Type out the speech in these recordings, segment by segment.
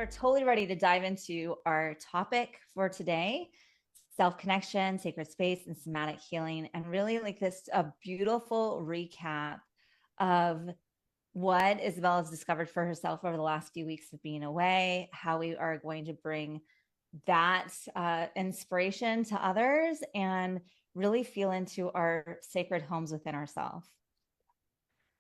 we're totally ready to dive into our topic for today, self-connection, sacred space, and somatic healing. And really like this a beautiful recap of what Isabel has discovered for herself over the last few weeks of being away, how we are going to bring that inspiration to others and really feel into our sacred homes within ourselves.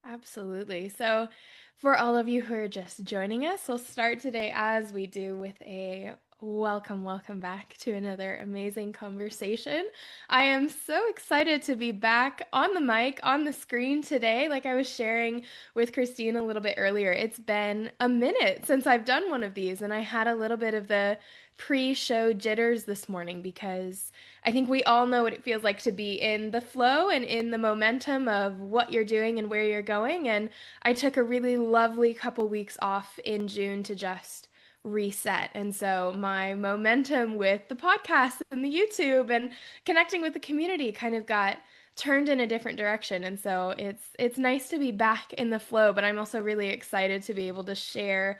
Absolutely. So, for all of you who are just joining us, we'll start today as we do with a welcome back to another amazing conversation. I am so excited to be back on the mic, on the screen today. Like I was sharing with Christine a little bit earlier, it's been a minute since I've done one of these, and I had a little bit of the pre-show jitters this morning because I think we all know what it feels like to be in the flow and in the momentum of what you're doing and where you're going. And I took a really lovely couple weeks off in June to just reset. And so my momentum with the podcast and the YouTube and connecting with the community kind of got turned in a different direction. And so it's nice to be back in the flow, but I'm also really excited to be able to share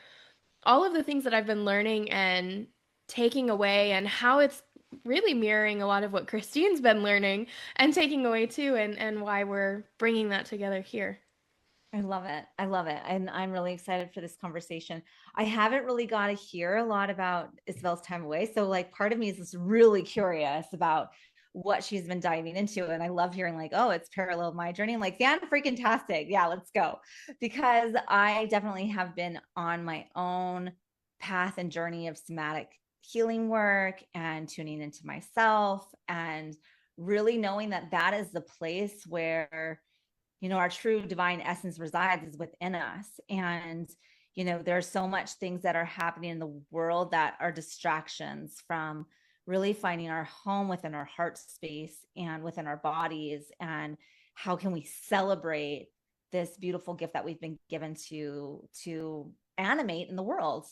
all of the things that I've been learning and taking away and how it's really mirroring a lot of what Christine's been learning and taking away too, and why we're bringing that together here. I love it. I love it. And I'm really excited for this conversation. I haven't really got to hear a lot about Isabel's time away. So like part of me is just really curious about what she's been diving into. And I love hearing like, oh, it's parallel my journey. I'm like, yeah, freaking tastic. Yeah, let's go. Because I definitely have been on my own path and journey of somatic healing work and tuning into myself and really knowing that that is the place where our true divine essence resides is within us. And there's so much things that are happening in the world that are distractions from really finding our home within our heart space and within our bodies. And how can we celebrate this beautiful gift that we've been given to animate in the world?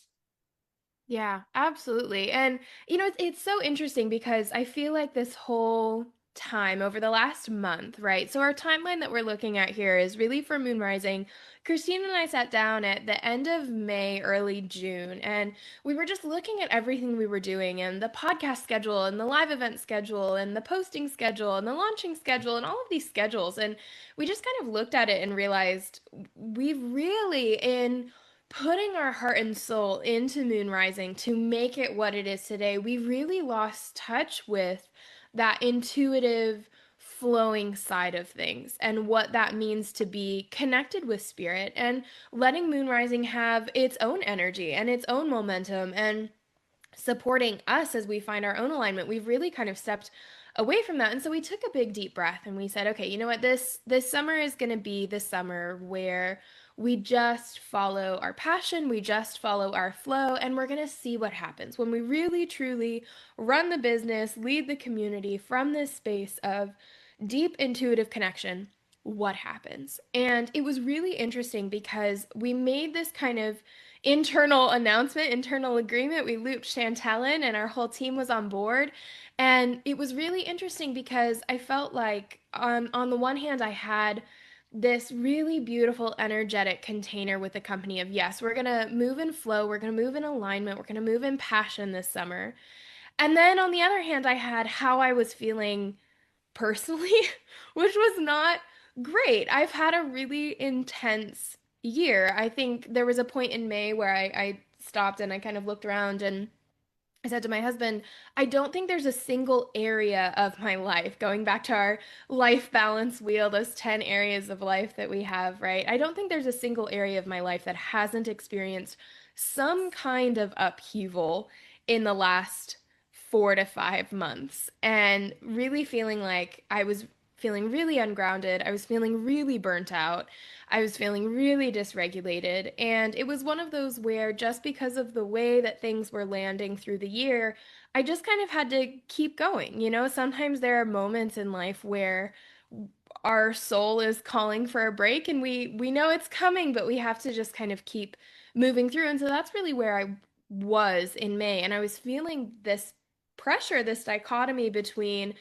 Yeah, absolutely. And it's so interesting because I feel like this whole time over the last month, right? So our timeline that we're looking at here is really for moon rising. Christine and I sat down at the end of May, early June, and we were just looking at everything we were doing and the podcast schedule and the live event schedule and the posting schedule and the launching schedule and all of these schedules. And we just kind of looked at it and realized we've really in putting our heart and soul into moon rising to make it what it is today, we really lost touch with that intuitive flowing side of things and what that means to be connected with spirit and letting moon rising have its own energy and its own momentum and supporting us as we find our own alignment. We've really kind of stepped away from that. And so we took a big deep breath and we said, okay, you know what? This summer is going to be the summer where we just follow our passion, we just follow our flow, and we're going to see what happens when we really truly run the business, lead the community from this space of deep intuitive connection. What happens? And it was really interesting because we made this kind of internal announcement, internal agreement. We looped Chantel in, and our whole team was on board. And it was really interesting because I felt like, on the one hand, I had this really beautiful, energetic container with the company of yes, we're going to move in flow, we're going to move in alignment, we're going to move in passion this summer. And then on the other hand, I had how I was feeling personally, which was not great. I've had a really intense year. I think there was a point in May where I stopped and I kind of looked around and I said to my husband, I don't think there's a single area of my life, going back to our life balance wheel, those 10 areas of life that we have, right? I don't think there's a single area of my life that hasn't experienced some kind of upheaval in the last 4 to 5 months. And really feeling like I was feeling really ungrounded. I was feeling really burnt out. I was feeling really dysregulated. And it was one of those where, just because of the way that things were landing through the year, I just kind of had to keep going. Sometimes there are moments in life where our soul is calling for a break and we know it's coming, but we have to just kind of keep moving through. And so that's really where I was in May. And I was feeling this pressure, this dichotomy between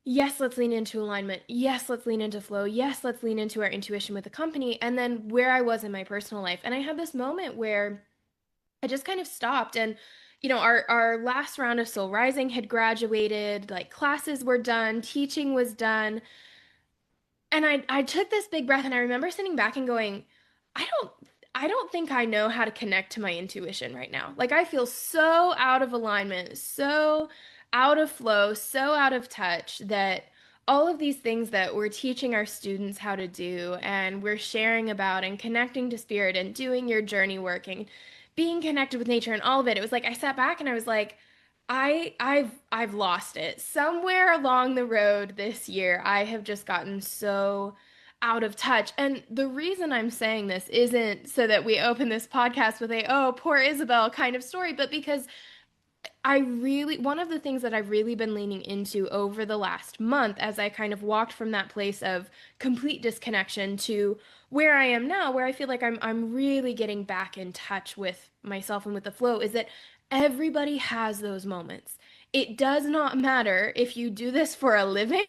yes, let's lean into alignment. Yes, let's lean into flow. Yes, let's lean into our intuition with the company. And then where I was in my personal life. And I had this moment where I just kind of stopped. And, our last round of Soul Rising had graduated, like classes were done, teaching was done. And I took this big breath and I remember sitting back and going, I don't I don't think I know how to connect to my intuition right now. Like I feel so out of alignment, so out of flow, so out of touch that all of these things that we're teaching our students how to do and we're sharing about and connecting to spirit and doing your journey work and being connected with nature and all of it. It was like I sat back and I was like, I've lost it. Somewhere along the road this year, I have just gotten so out of touch. And the reason I'm saying this isn't so that we open this podcast with a, oh, poor Isabel kind of story, but because one of the things that I've really been leaning into over the last month as I kind of walked from that place of complete disconnection to where I am now, where I feel like I'm really getting back in touch with myself and with the flow, is that everybody has those moments. It does not matter if you do this for a living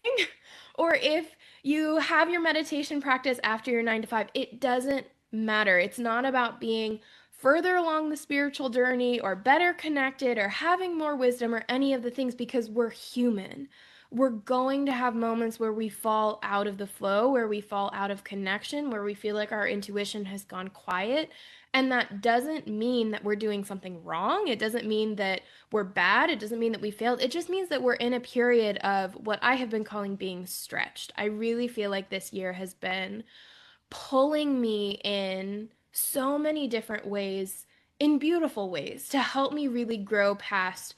or if you have your meditation practice after your 9 to 5. It doesn't matter. It's not about being further along the spiritual journey or better connected or having more wisdom or any of the things because we're human. We're going to have moments where we fall out of the flow, where we fall out of connection, where we feel like our intuition has gone quiet. And that doesn't mean that we're doing something wrong. It doesn't mean that we're bad. It doesn't mean that we failed. It just means that we're in a period of what I have been calling being stretched. I really feel like this year has been pulling me in so many different ways, in beautiful ways, to help me really grow past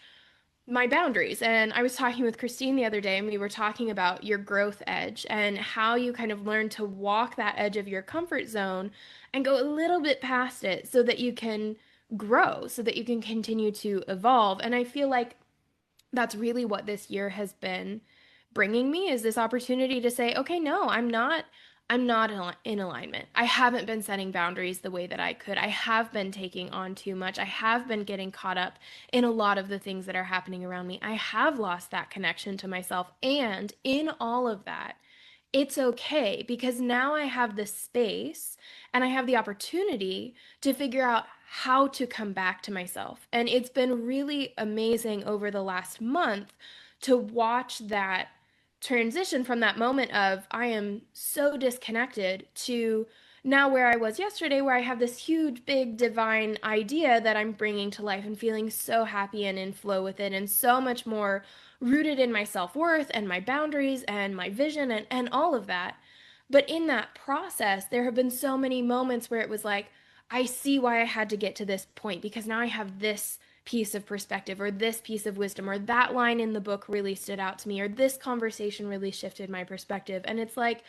my boundaries. And I was talking with Christine the other day, and we were talking about your growth edge and how you kind of learn to walk that edge of your comfort zone and go a little bit past it so that you can grow, so that you can continue to evolve. And I feel like that's really what this year has been bringing me is this opportunity to say, okay, no, I'm not in alignment. I haven't been setting boundaries the way that I could. I have been taking on too much. I have been getting caught up in a lot of the things that are happening around me. I have lost that connection to myself. And in all of that, it's okay because now I have the space and I have the opportunity to figure out how to come back to myself. And it's been really amazing over the last month to watch that transition from that moment of I am so disconnected to now where I was yesterday, where I have this huge, big, divine idea that I'm bringing to life and feeling so happy and in flow with it and so much more rooted in my self-worth and my boundaries and my vision and all of that. But in that process, there have been so many moments where it was like, I see why I had to get to this point because now I have this piece of perspective or this piece of wisdom or that line in the book really stood out to me or this conversation really shifted my perspective. And it's like,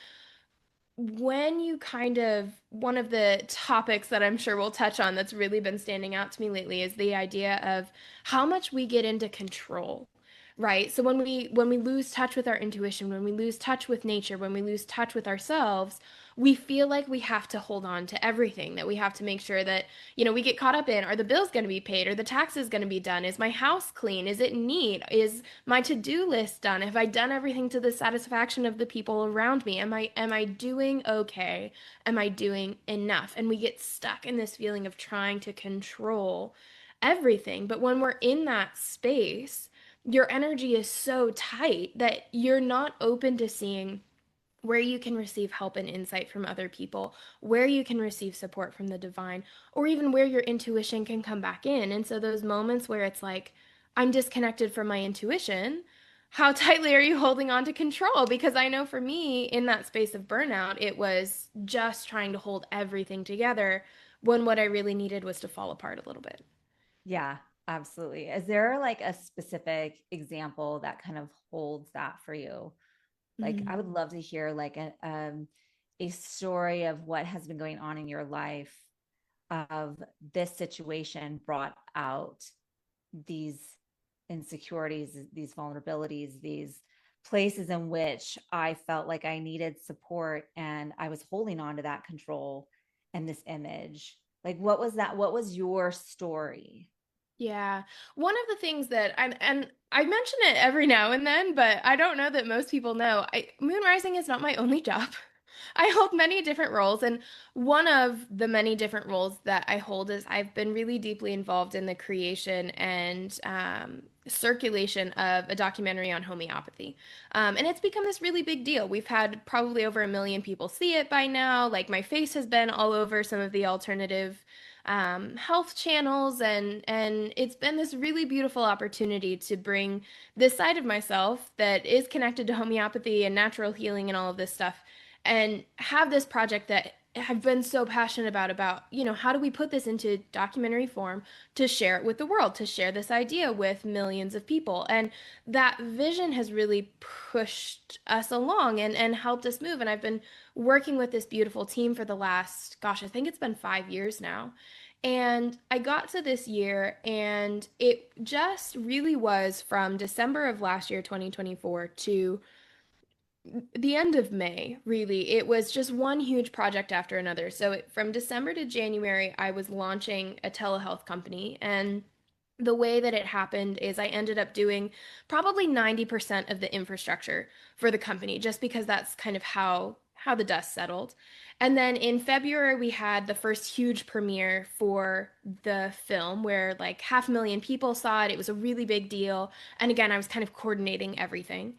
when you kind of one of the topics that I'm sure we'll touch on that's really been standing out to me lately is the idea of how much we get into control, right? So when we lose touch with our intuition, when we lose touch with nature, when we lose touch with ourselves, we feel like we have to hold on to everything, that we have to make sure that, we get caught up in, are the bills going to be paid? Are the taxes going to be done? Is my house clean? Is it neat? Is my to-do list done? Have I done everything to the satisfaction of the people around me? Am I doing okay? Am I doing enough? And we get stuck in this feeling of trying to control everything. But when we're in that space, your energy is so tight that you're not open to seeing where you can receive help and insight from other people, where you can receive support from the divine, or even where your intuition can come back in. And so, those moments where it's like, I'm disconnected from my intuition, how tightly are you holding on to control? Because I know for me, in that space of burnout, it was just trying to hold everything together when what I really needed was to fall apart a little bit. Yeah, absolutely. Is there like a specific example that kind of holds that for you? Like, I would love to hear like a story of what has been going on in your life of this situation brought out these insecurities, these vulnerabilities, these places in which I felt like I needed support and I was holding on to that control and this image. Like, what was that? What was your story? Yeah. One of the things that and I mention it every now and then, but I don't know that most people know. Moon rising is not my only job. I hold many different roles, and one of the many different roles that I hold is I've been really deeply involved in the creation and circulation of a documentary on homeopathy. And it's become this really big deal. We've had probably over 1 million people see it by now. Like my face has been all over some of the alternative health channels, and it's been this really beautiful opportunity to bring this side of myself that is connected to homeopathy and natural healing and all of this stuff, and have this project that I've been so passionate about, how do we put this into documentary form to share it with the world, to share this idea with millions of people. And that vision has really pushed us along and helped us move. And I've been working with this beautiful team for the last, gosh, I think it's been 5 years now. And I got to this year, and it just really was from December of last year, 2024, to the end of May, really. It was just one huge project after another. From December to January, I was launching a telehealth company. And the way that it happened is I ended up doing probably 90% of the infrastructure for the company, just because that's kind of how the dust settled. And then in February, we had the first huge premiere for the film where like 500,000 people saw it. It was a really big deal. And again, I was kind of coordinating everything.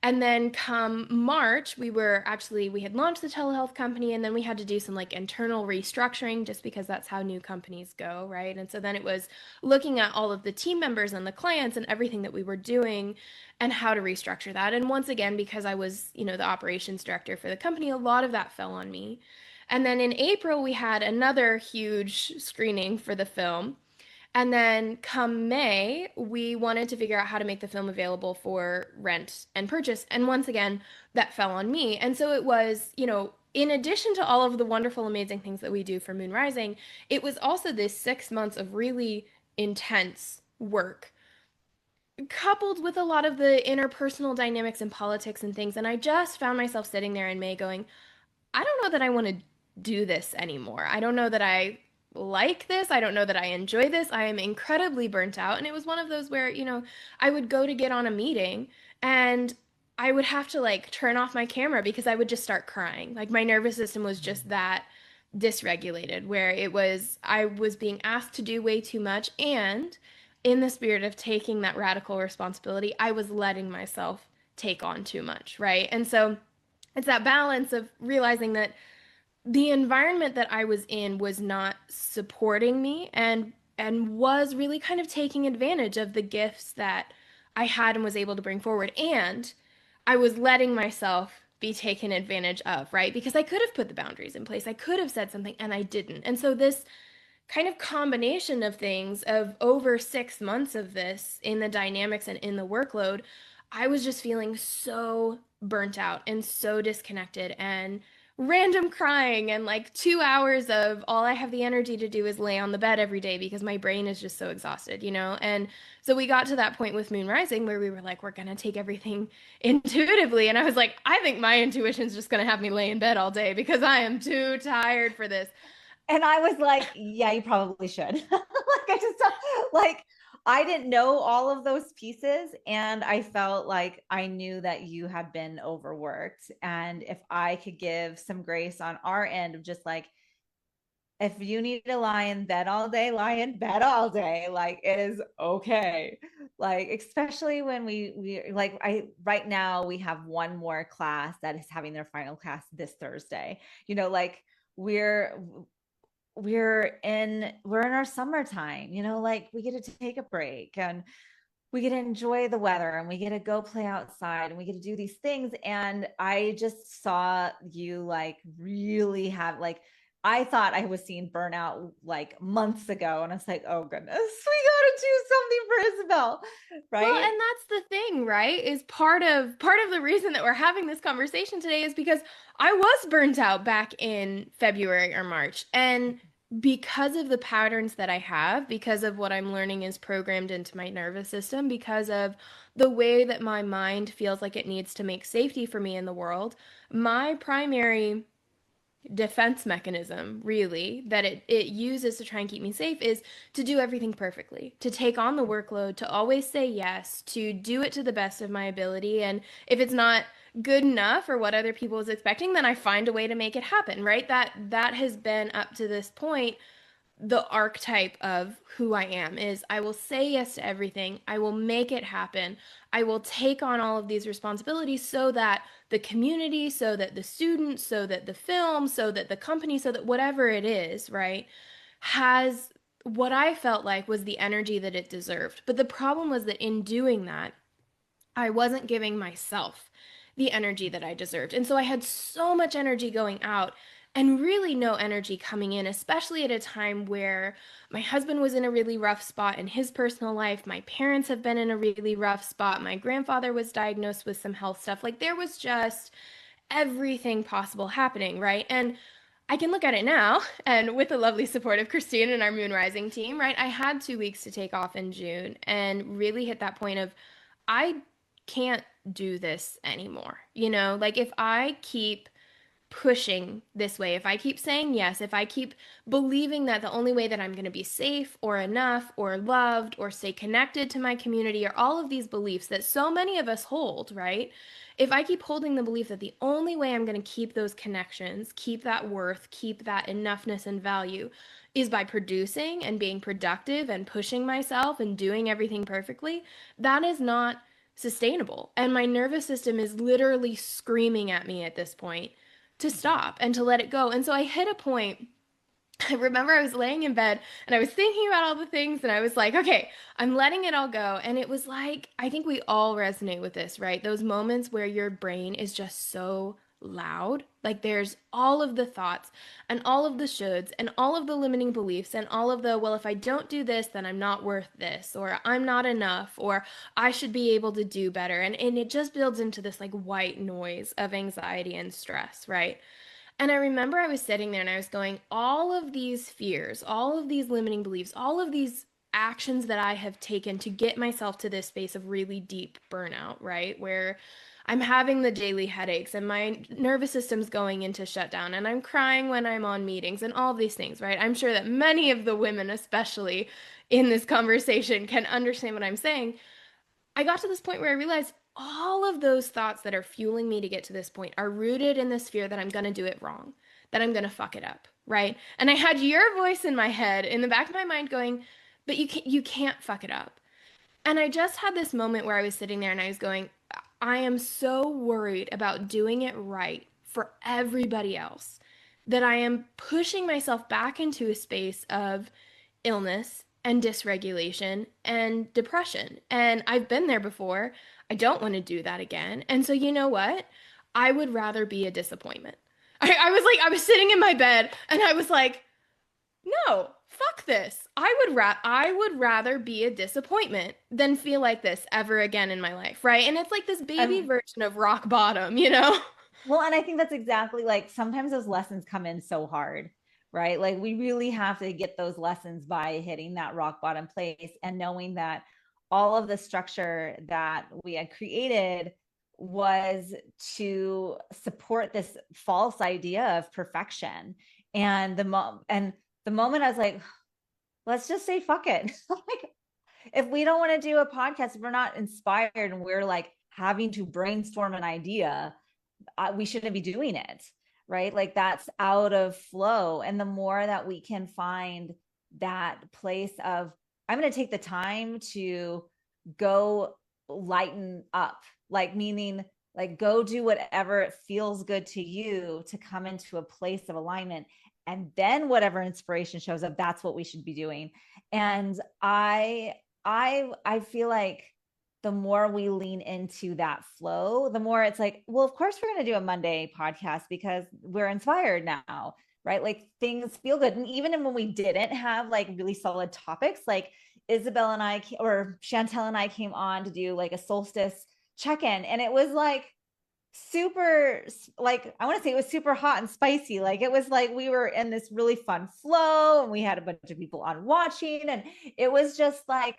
And then come March, we had launched the telehealth company, and then we had to do some like internal restructuring just because that's how new companies go, right? And so then it was looking at all of the team members and the clients and everything that we were doing and how to restructure that. And once again, because I was, the operations director for the company, a lot of that fell on me. And then in April, we had another huge screening for the film. And then come May, we wanted to figure out how to make the film available for rent and purchase. And once again, that fell on me. And so it was, in addition to all of the wonderful, amazing things that we do for Moon Rising, it was also this 6 months of really intense work, coupled with a lot of the interpersonal dynamics and politics and things. And I just found myself sitting there in May going, I don't know that I want to do this anymore. I don't know that I like this. I don't know that I enjoy this. I am incredibly burnt out. And it was one of those where, I would go to get on a meeting, and I would have to like turn off my camera because I would just start crying. Like my nervous system was just that dysregulated, where I was being asked to do way too much. And in the spirit of taking that radical responsibility, I was letting myself take on too much, right? And so it's that balance of realizing that the environment that I was in was not supporting me, and was really kind of taking advantage of the gifts that I had and was able to bring forward. And I was letting myself be taken advantage of, right? Because I could have put the boundaries in place. I could have said something and I didn't. And so this kind of combination of things of over 6 months of this in the dynamics and in the workload, I was just feeling so burnt out and so disconnected, and random crying, and like 2 hours of all I have the energy to do is lay on the bed every day because my brain is just so exhausted. And so we got to that point with Moon Rising where we were like, we're gonna take everything intuitively. And I was like, I think my intuition's just gonna have me lay in bed all day because I am too tired for this. And I was like, yeah, you probably should. Like I just like I didn't know all of those pieces, and I felt like I knew that you had been overworked, and if I could give some grace on our end of just like, if you need to lie in bed all day, lie in bed all day. Like it is okay. Like especially when we like I right now we have one more class that is having their final class this Thursday. Like we're we're in our summertime, like we get to take a break, and we get to enjoy the weather, and we get to go play outside, and we get to do these things. And I just saw you like really have like, I thought I was seeing burnout like months ago, and I was like, oh goodness, we got to do something for Isabel, Well, right? and that's the thing, right? Is part of the reason that we're having this conversation today is because I was burnt out back in February or March. And because of the patterns that I have, because of what I'm learning is programmed into my nervous system, because of the way that my mind feels like it needs to make safety for me in the world, my primary defense mechanism, really, that it uses to try and keep me safe is to do everything perfectly, to take on the workload, to always say yes, to do it to the best of my ability. And if it's not good enough or what other people is expecting, then I find a way to make it happen, right? That has been up to this point the archetype of who I am is I will say yes to everything. I will make it happen. I will take on all of these responsibilities so that the community, so that the students, so that the film, so that the company, so that whatever it is, right, has what I felt like was the energy that it deserved. But the problem was that in doing that, I wasn't giving myself the energy that I deserved. And so I had so much energy going out and really no energy coming in, especially at a time where my husband was in a really rough spot in his personal life. My parents have been in a really rough spot. My grandfather was diagnosed with some health stuff. Like there was just everything possible happening, right? And I can look at it now, and with the lovely support of Christine and our Moon Rising team, right? I had 2 weeks to take off in June and really hit that point of I can't do this anymore. You know, like if I keep pushing this way, if I keep saying yes, if I keep believing that the only way that I'm going to be safe or enough or loved or stay connected to my community are all of these beliefs that so many of us hold, right? If I keep holding the belief that the only way I'm going to keep those connections, keep that worth, keep that enoughness and value is by producing and being productive and pushing myself and doing everything perfectly, that is not sustainable. And my nervous system is literally screaming at me at this point to stop and to let it go. And so I hit a point. I remember I was laying in bed and I was thinking about all the things and I was like, okay, I'm letting it all go. And it was like, I think we all resonate with this, right? Those moments where your brain is just so loud. Like there's all of the thoughts and all of the shoulds and all of the limiting beliefs and all of the, well, if I don't do this, then I'm not worth this, or I'm not enough, or I should be able to do better. And it just builds into this like white noise of anxiety and stress, right? And I remember I was sitting there and I was going, all of these fears, all of these limiting beliefs, all of these actions that I have taken to get myself to this space of really deep burnout, right? Where I'm having the daily headaches and my nervous system's going into shutdown and I'm crying when I'm on meetings and all these things, right? I'm sure that many of the women, especially in this conversation, can understand what I'm saying. I got to this point where I realized all of those thoughts that are fueling me to get to this point are rooted in this fear that I'm going to do it wrong, that I'm going to fuck it up, right? And I had your voice in my head, in the back of my mind going, but you can't fuck it up. And I just had this moment where I was sitting there and I was going, I am so worried about doing it right for everybody else that I am pushing myself back into a space of illness and dysregulation and depression. And I've been there before. I don't want to do that again. And so, you know what? I would rather be a disappointment. I was like, I was sitting in my bed and I was like, no, fuck this. I would rather be a disappointment than feel like this ever again in my life, right? And it's like this baby Um, version of rock bottom, you know? well, and I think that's exactly like sometimes those lessons come in so hard, right? Like we really have to get those lessons by hitting that rock bottom place and knowing that all of the structure that we had created was to support this false idea of perfection. And the moment I was like, let's just say fuck it. Like, if we don't want to do a podcast, if we're not inspired and we're like having to brainstorm an idea, we shouldn't be doing it, right? Like that's out of flow. And the more that we can find that place of, I'm going to take the time to go lighten up, like meaning like go do whatever it feels good to you to come into a place of alignment. And then whatever inspiration shows up, that's what we should be doing. And I feel like the more we lean into that flow, the more it's like, well, of course we're going to do a Monday podcast because we're inspired now, right? Like things feel good. And even when we didn't have like really solid topics, like Isabel and I, or Chantel and I came on to do like a solstice check-in, and it was like super, like I want to say it was super hot and spicy. Like it was like we were in this really fun flow and we had a bunch of people on watching, and it was just like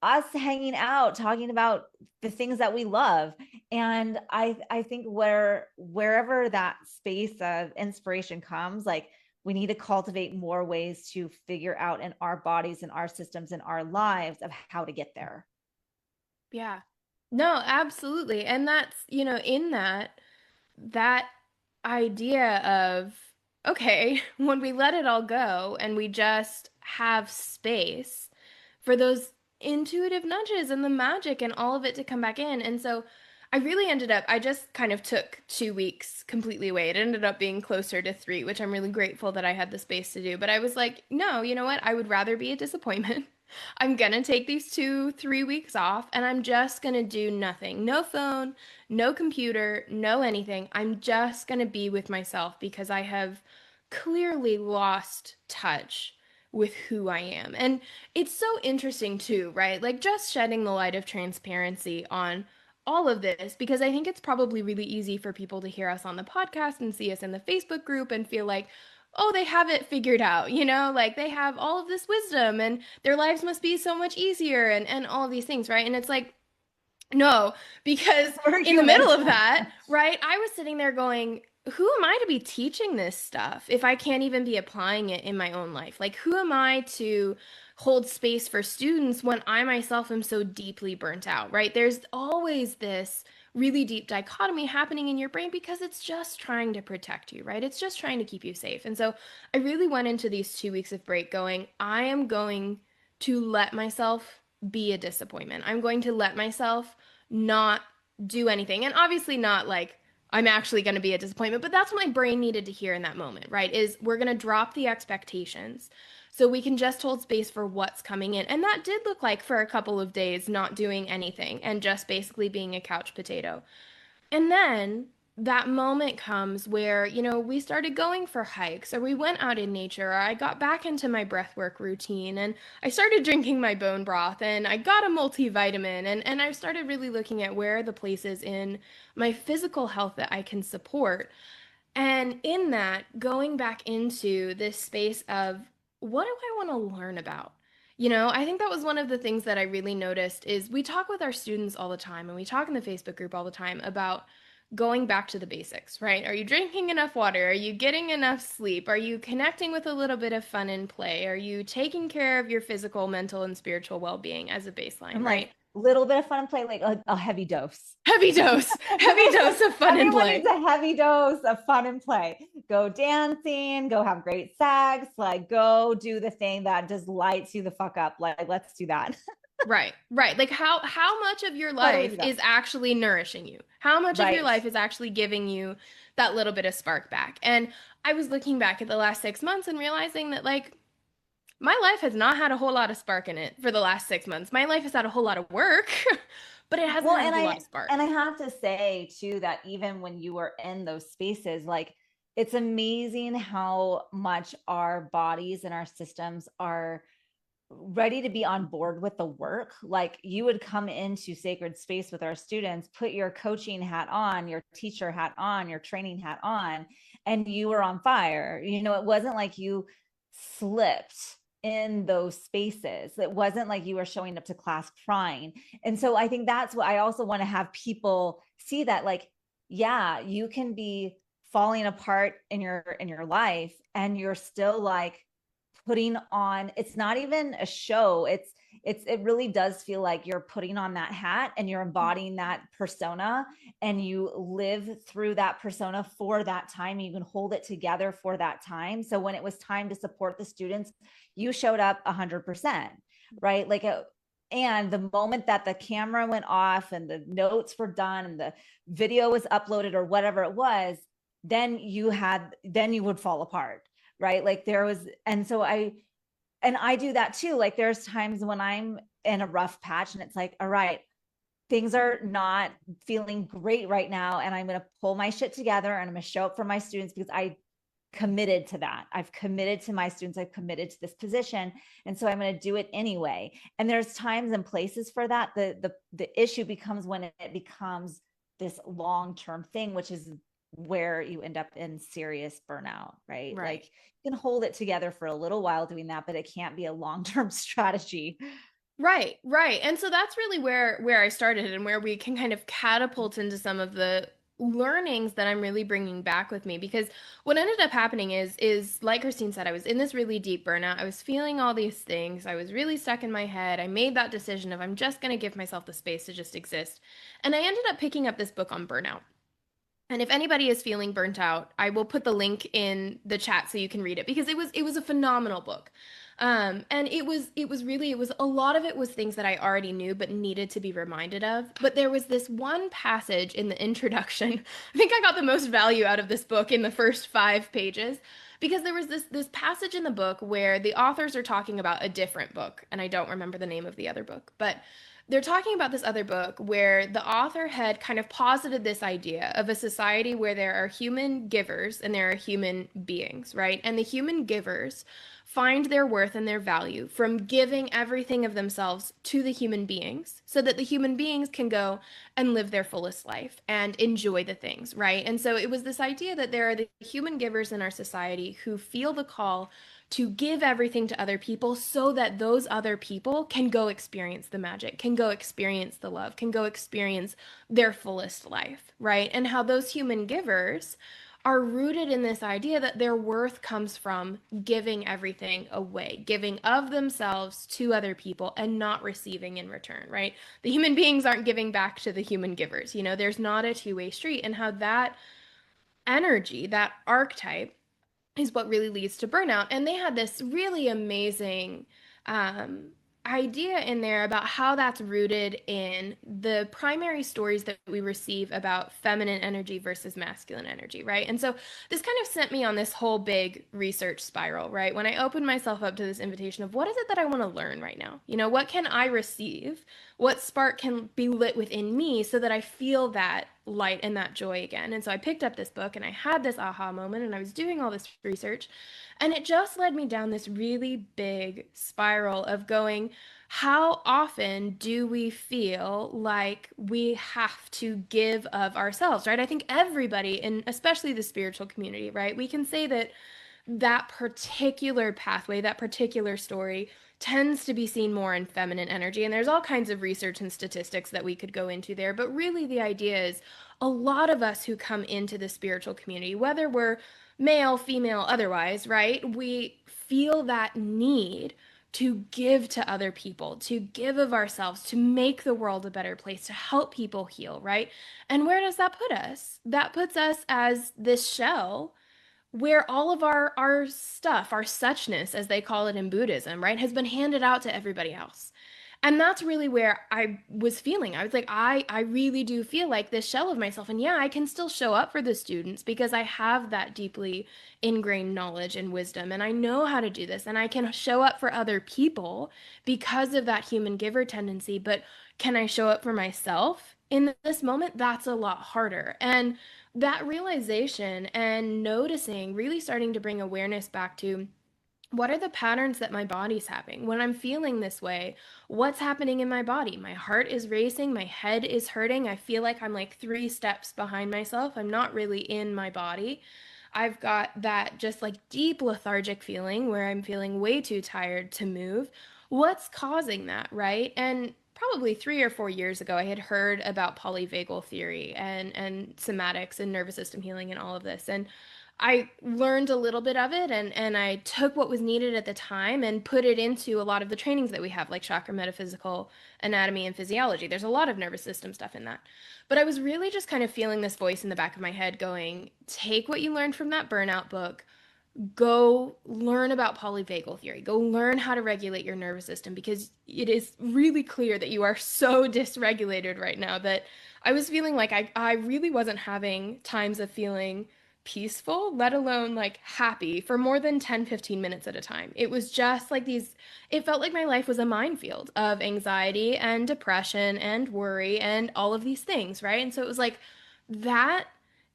us hanging out talking about the things that we love. And I think wherever that space of inspiration comes, like we need to cultivate more ways to figure out in our bodies and our systems and our lives of how to get there. Yeah. No, absolutely. And that's, in that idea of, okay, when we let it all go and we just have space for those intuitive nudges and the magic and all of it to come back in. And so I really ended up, I just kind of took 2 weeks completely away. It ended up being closer to 3, which I'm really grateful that I had the space to do. But I was like, no, you know what? I would rather be a disappointment. I'm gonna take these 2, 3 weeks off and I'm just gonna do nothing. No phone, no computer, no anything. I'm just gonna be with myself because I have clearly lost touch with who I am. And it's so interesting too, right? Like just shedding the light of transparency on all of this because I think it's probably really easy for people to hear us on the podcast and see us in the Facebook group and feel like, oh, they have it figured out, like they have all of this wisdom and their lives must be so much easier and all of these things, right? And it's like, no, because We're in the middle human. of that, right, I was sitting there going, who am I to be teaching this stuff if I can't even be applying it in my own life? Like, who am I to hold space for students when I myself am so deeply burnt out, right? There's always this really deep dichotomy happening in your brain because it's just trying to protect you, right? It's just trying to keep you safe. And so I really went into these 2 weeks of break going, I am going to let myself be a disappointment. I'm going to let myself not do anything. And obviously not like I'm actually going to be a disappointment, but that's what my brain needed to hear in that moment, right? Is we're going to drop the expectations so we can just hold space for what's coming in. And that did look like for a couple of days not doing anything and just basically being a couch potato. And then that moment comes where, we started going for hikes or we went out in nature or I got back into my breathwork routine and I started drinking my bone broth and I got a multivitamin and I started really looking at where are the places in my physical health that I can support. And in that, going back into this space of what do I want to learn about? I think that was one of the things that I really noticed is we talk with our students all the time and we talk in the Facebook group all the time about going back to the basics, right? Are you drinking enough water? Are you getting enough sleep? Are you connecting with a little bit of fun and play? Are you taking care of your physical, mental, and spiritual well-being as a baseline, I'm right? like, little bit of fun and play, like a heavy dose. Heavy dose of fun and Everyone needs play. a heavy dose of fun and play. Go dancing, go have great sex, like go do the thing that just lights you the fuck up. Like, let's do that. Right, right. Like how much of your Totally life do that. is actually nourishing you? How much of your Right. life is actually giving you that little bit of spark back? And I was looking back at the last 6 months and realizing that like my life has not had a whole lot of spark in it for the last 6 months. My life has had a whole lot of work, but it hasn't Well, had a and whole lot I of spark. and I have to say too that even when you were in those spaces, like it's amazing how much our bodies and our systems are ready to be on board with the work. Like you would come into sacred space with our students, put your coaching hat on, your teacher hat on, your training hat on, and you were on fire. It wasn't like you slipped in those spaces. It wasn't like you were showing up to class crying. And so I think that's what I also want to have people see, that like, yeah, you can be falling apart in your life and you're still like putting on, it's not even a show, it really does feel like you're putting on that hat and you're embodying that persona, and you live through that persona for that time. You can hold it together for that time, so when it was time to support the students, you showed up 100%, right? Like and the moment that the camera went off and the notes were done and the video was uploaded or whatever it was, then you would fall apart, right? Like there was, and so I do that too. Like there's times when I'm in a rough patch and it's like, all right, things are not feeling great right now. And I'm going to pull my shit together and I'm going to show up for my students because I committed to that. I've committed to my students. I've committed to this position. And so I'm going to do it anyway. And there's times and places for that. The issue becomes when it becomes this long-term thing, which is where you end up in serious burnout, right? Right. Like you can hold it together for a little while doing that, but it can't be a long-term strategy. Right, right. And so that's really where I started and where we can kind of catapult into some of the learnings that I'm really bringing back with me, because what ended up happening is like Christine said, I was in this really deep burnout. I was feeling all these things. I was really stuck in my head. I made that decision of I'm just going to give myself the space to just exist. And I ended up picking up this book on burnout. And if anybody is feeling burnt out, I will put the link in the chat so you can read it, because it was a phenomenal book. And it was a lot of it was things that I already knew but needed to be reminded of. But there was this one passage in the introduction. I think I got the most value out of this book in the first 5 pages, because there was this passage in the book where the authors are talking about a different book, and I don't remember the name of the other book, but they're talking about this other book where the author had kind of posited this idea of a society where there are human givers and there are human beings, right? And the human givers find their worth and their value from giving everything of themselves to the human beings so that the human beings can go and live their fullest life and enjoy the things, right? And so it was this idea that there are the human givers in our society who feel the call to give everything to other people so that those other people can go experience the magic, can go experience the love, can go experience their fullest life, right? And how those human givers are rooted in this idea that their worth comes from giving everything away, giving of themselves to other people and not receiving in return, right? The human beings aren't giving back to the human givers. There's not a two-way street, and how that energy, that archetype, is what really leads to burnout. And they had this really amazing um, idea in there about how that's rooted in the primary stories that we receive about feminine energy versus masculine energy, right? And so this kind of sent me on this whole big research spiral, right? When I opened myself up to this invitation of what is it that I want to learn right now? What can I receive? What spark can be lit within me so that I feel that light and that joy again? And so I picked up this book and I had this aha moment, and I was doing all this research, and it just led me down this really big spiral of going, how often do we feel like we have to give of ourselves, right? I think everybody, and especially the spiritual community, right? We can say that that particular pathway, that particular story tends to be seen more in feminine energy. And there's all kinds of research and statistics that we could go into there. But really, the idea is a lot of us who come into the spiritual community, whether we're male, female, otherwise, right? We feel that need to give to other people, to give of ourselves, to make the world a better place, to help people heal, right? And where does that put us? That puts us as this shell where all of our stuff, our suchness, as they call it in Buddhism, right, has been handed out to everybody else. And that's really where I was feeling. I was like, I really do feel like this shell of myself. And yeah, I can still show up for the students because I have that deeply ingrained knowledge and wisdom. And I know how to do this. And I can show up for other people because of that human giver tendency. But can I show up for myself in this moment? That's a lot harder. And that realization and noticing, really starting to bring awareness back to what are the patterns that my body's having when I'm feeling this way? What's happening in my body? My heart is racing, my head is hurting. I feel like I'm like 3 steps behind myself. I'm not really in my body. I've got that just like deep lethargic feeling where I'm feeling way too tired to move. What's causing that, right? And probably 3 or 4 years ago, I had heard about polyvagal theory and somatics and nervous system healing and all of this. And I learned a little bit of it, and I took what was needed at the time and put it into a lot of the trainings that we have, like chakra metaphysical anatomy and physiology. There's a lot of nervous system stuff in that. But I was really just kind of feeling this voice in the back of my head going, take what you learned from that burnout book, go learn about polyvagal theory, go learn how to regulate your nervous system, because it is really clear that you are so dysregulated right now that I was feeling like I really wasn't having times of feeling peaceful, let alone like happy, for more than 10, 15 minutes at a time. It was just like it felt like my life was a minefield of anxiety and depression and worry and all of these things, right? And so it was like, that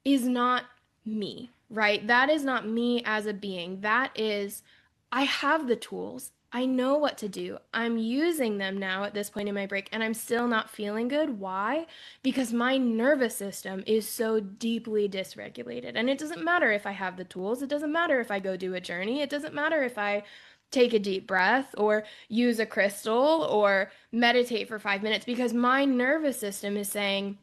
is not me, right? That is not me as a being. That is, I have the tools. I know what to do. I'm using them now at this point in my break, and I'm still not feeling good. Why? Because my nervous system is so deeply dysregulated. And it doesn't matter if I have the tools. It doesn't matter if I go do a journey. It doesn't matter if I take a deep breath or use a crystal or meditate for 5 minutes, because my nervous system is saying,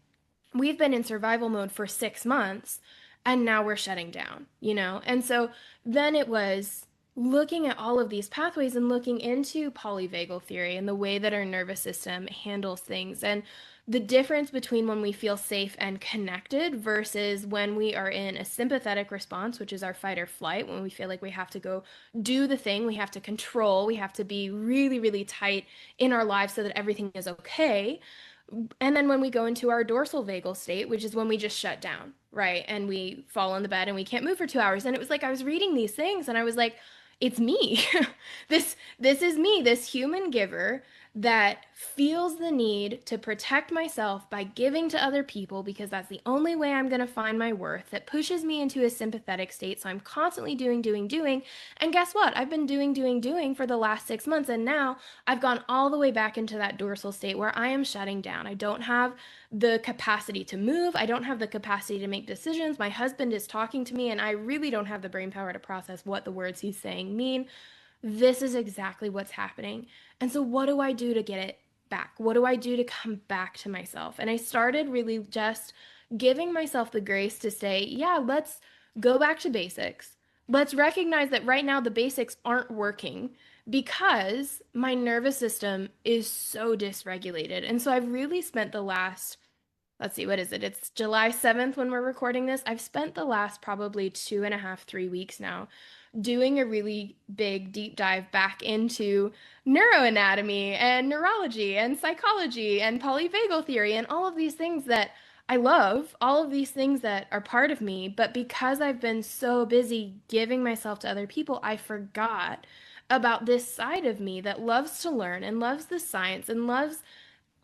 we've been in survival mode for 6 months and now we're shutting down, you know? And so then it was looking at all of these pathways and looking into polyvagal theory and the way that our nervous system handles things and the difference between when we feel safe and connected versus when we are in a sympathetic response, which is our fight or flight, when we feel like we have to go do the thing, we have to control, we have to be really, really tight in our lives so that everything is okay. And then when we go into our dorsal vagal state, which is when we just shut down, right? And we fall on the bed and we can't move for 2 hours. And it was like I was reading these things and I was like, it's me. This is me, this human giver that feels the need to protect myself by giving to other people because that's the only way I'm going to find my worth, that pushes me into a sympathetic state. So I'm constantly doing, doing, doing. And guess what? I've been doing, doing, doing for the last 6 months. And now I've gone all the way back into that dorsal state where I am shutting down. I don't have the capacity to move. I don't have the capacity to make decisions. My husband is talking to me, and I really don't have the brain power to process what the words he's saying mean. This is exactly what's happening. And so, what do I do to get it back? What do I do to come back to myself? And I started really just giving myself the grace to say, yeah, let's go back to basics. Let's recognize that right now the basics aren't working because my nervous system is so dysregulated. And so I've really spent the last, let's see, what is it? It's July 7th when we're recording this. I've spent the last probably 2.5, 3 weeks now doing a really big deep dive back into neuroanatomy and neurology and psychology and polyvagal theory and all of these things that I love, all of these things that are part of me. But because I've been so busy giving myself to other people, I forgot about this side of me that loves to learn and loves the science and loves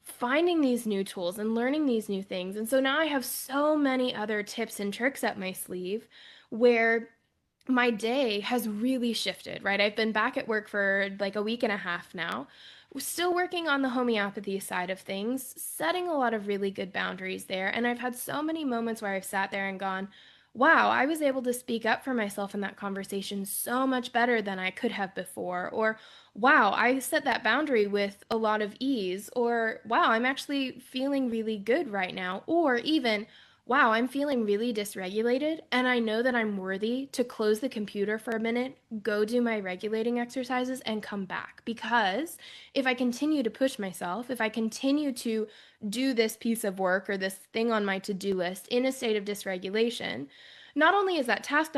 finding these new tools and learning these new things. And so now I have so many other tips and tricks up my sleeve where my day has really shifted, right? I've been back at work for like a week and a half now, still working on the homeopathy side of things, setting a lot of really good boundaries there. And I've had so many moments where I've sat there and gone, wow, I was able to speak up for myself in that conversation so much better than I could have before. Or, wow, I set that boundary with a lot of ease. Or, wow, I'm actually feeling really good right now. Or even, wow, I'm feeling really dysregulated, and I know that I'm worthy to close the computer for a minute, go do my regulating exercises, and come back. Because if I continue to push myself, if I continue to do this piece of work or this thing on my to-do list in a state of dysregulation, not only is that task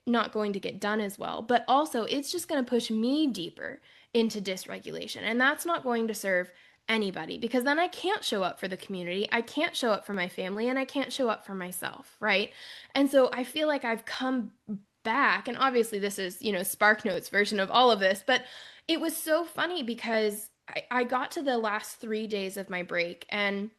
not going to get done as well, but also it's just going to push me deeper into dysregulation. And that's not going to serve anybody because then I can't show up for the community, I can't show up for my family, and I can't show up for myself, right? And so I feel like I've come back, and obviously this is, Spark Notes version of all of this, but it was so funny because I got to the last 3 days of my break and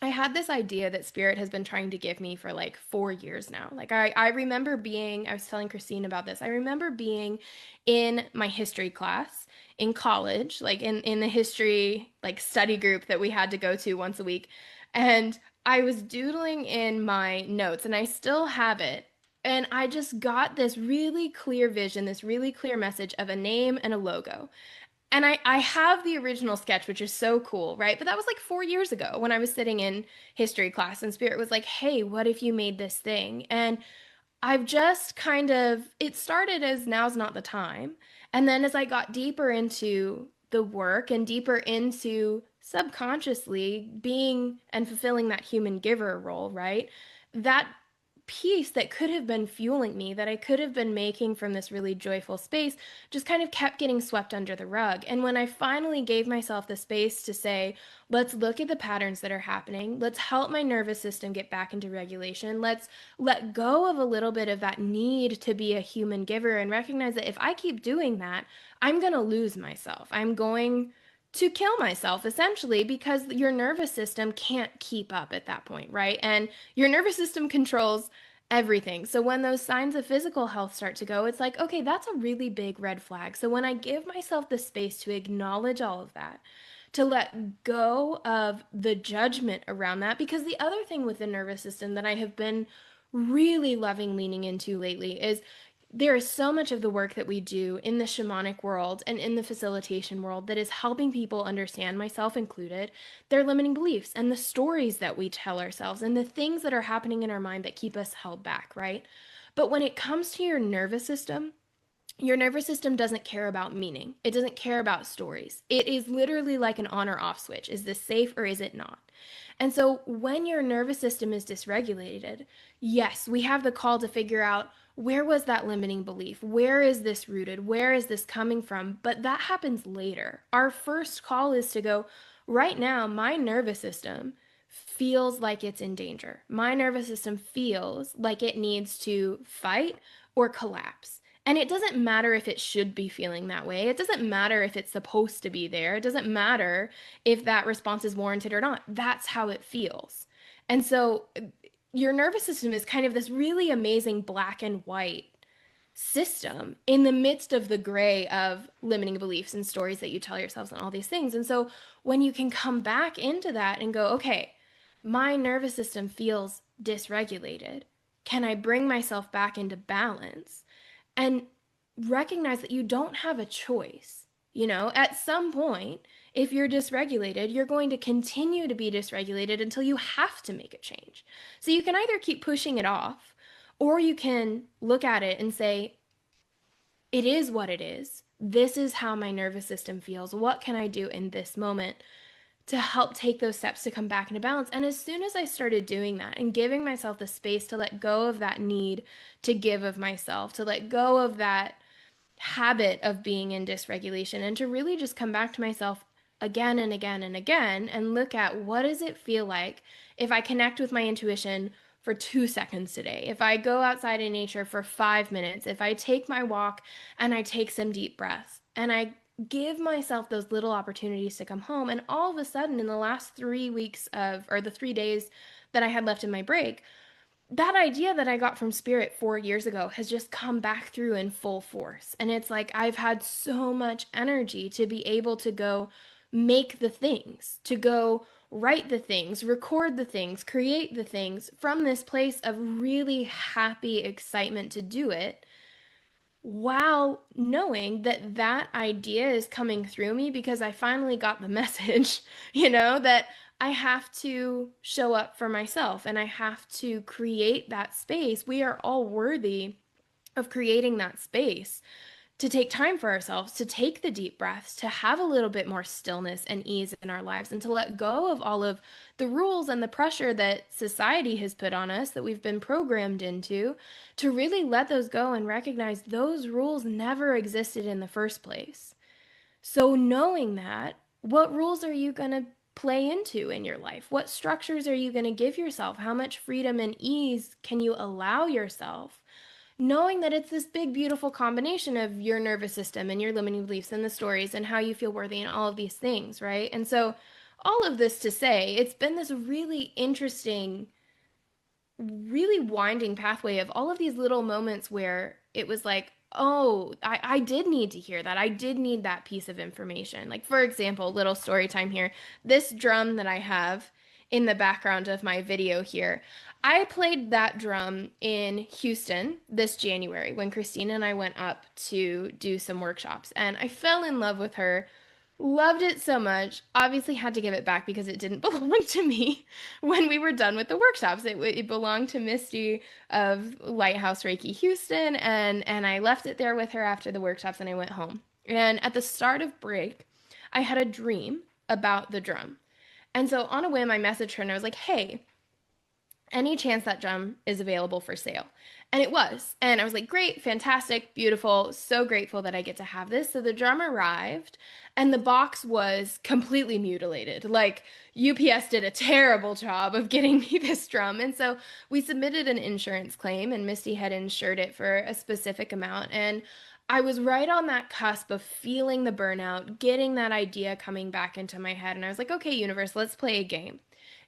I had this idea that Spirit has been trying to give me for like 4 years now. Like I remember being, I was telling Christine about this. I remember being in my history class in college, like in the history like study group that we had to go to once a week. And I was doodling in my notes and I still have it. And I just got this really clear vision, this really clear message of a name and a logo. And I have the original sketch, which is so cool, right? But that was like 4 years ago when I was sitting in history class and Spirit was like, hey, what if you made this thing? And I've just kind of, it started as now's not the time. And then as I got deeper into the work and deeper into subconsciously being and fulfilling that human giver role, right? That piece that could have been fueling me, that I could have been making from this really joyful space, just kind of kept getting swept under the rug. And when I finally gave myself the space to say, let's look at the patterns that are happening, let's help my nervous system get back into regulation, let's let go of a little bit of that need to be a human giver and recognize that if I keep doing that, I'm going to lose myself. I'm going to kill myself essentially because your nervous system can't keep up at that point, right? And your nervous system controls everything. So when those signs of physical health start to go, it's like, okay, that's a really big red flag. So when I give myself the space to acknowledge all of that, to let go of the judgment around that, because the other thing with the nervous system that I have been really loving leaning into lately is there is so much of the work that we do in the shamanic world and in the facilitation world that is helping people understand, myself included, their limiting beliefs and the stories that we tell ourselves and the things that are happening in our mind that keep us held back, right? But when it comes to your nervous system doesn't care about meaning. It doesn't care about stories. It is literally like an on or off switch. Is this safe or is it not? And so when your nervous system is dysregulated, yes, we have the call to figure out where was that limiting belief? Where is this rooted? Where is this coming from? But that happens later. Our first call is to go, right now, my nervous system feels like it's in danger. My nervous system feels like it needs to fight or collapse. And it doesn't matter if it should be feeling that way. It doesn't matter if it's supposed to be there. It doesn't matter if that response is warranted or not. That's how it feels. And so your nervous system is kind of this really amazing black and white system in the midst of the gray of limiting beliefs and stories that you tell yourselves and all these things. And so when you can come back into that and go, okay, my nervous system feels dysregulated. Can I bring myself back into balance? And recognize that you don't have a choice. You know, at some point, if you're dysregulated, you're going to continue to be dysregulated until you have to make a change. So you can either keep pushing it off, or you can look at it and say, it is what it is. This is how my nervous system feels. What can I do in this moment to help take those steps to come back into balance? And as soon as I started doing that and giving myself the space to let go of that need to give of myself, to let go of that habit of being in dysregulation, and to really just come back to myself again and again and again and look at, what does it feel like if I connect with my intuition for 2 seconds today, if I go outside in nature for 5 minutes, if I take my walk and I take some deep breaths and I give myself those little opportunities to come home. And all of a sudden, in the last 3 weeks or the 3 days that I had left in my break, that idea that I got from spirit 4 years ago has just come back through in full force. And it's like I've had so much energy to be able to go make the things, to go write the things, record the things, create the things from this place of really happy excitement to do it, while knowing that that idea is coming through me because I finally got the message, that I have to show up for myself and I have to create that space. We are all worthy of creating that space, to take time for ourselves, to take the deep breaths, to have a little bit more stillness and ease in our lives, and to let go of all of the rules and the pressure that society has put on us, that we've been programmed into, to really let those go and recognize those rules never existed in the first place. So knowing that, what rules are you going to play into in your life? What structures are you going to give yourself? How much freedom and ease can you allow yourself? Knowing that it's this big, beautiful combination of your nervous system and your limiting beliefs and the stories and how you feel worthy and all of these things, right? And so, all of this to say, it's been this really interesting, really winding pathway of all of these little moments where it was like, oh, I did need to hear that. I did need that piece of information. Like, for example, little story time here. This drum that I have in the background of my video here, I played that drum in Houston this January when Christina and I went up to do some workshops, and I fell in love with her. Loved it so much. Obviously had to give it back because it didn't belong to me when we were done with the workshops. It belonged to Misty of Lighthouse Reiki Houston, and I left it there with her after the workshops, and I went home. And at the start of break, I had a dream about the drum. And so on a whim, I messaged her and I was like, hey, any chance that drum is available for sale? And it was. And I was like, great, fantastic, beautiful, so grateful that I get to have this. So the drum arrived and the box was completely mutilated. Like UPS did a terrible job of getting me this drum. And so we submitted an insurance claim and Misty had insured it for a specific amount. And I was right on that cusp of feeling the burnout, getting that idea coming back into my head. And I was like, okay, universe, let's play a game.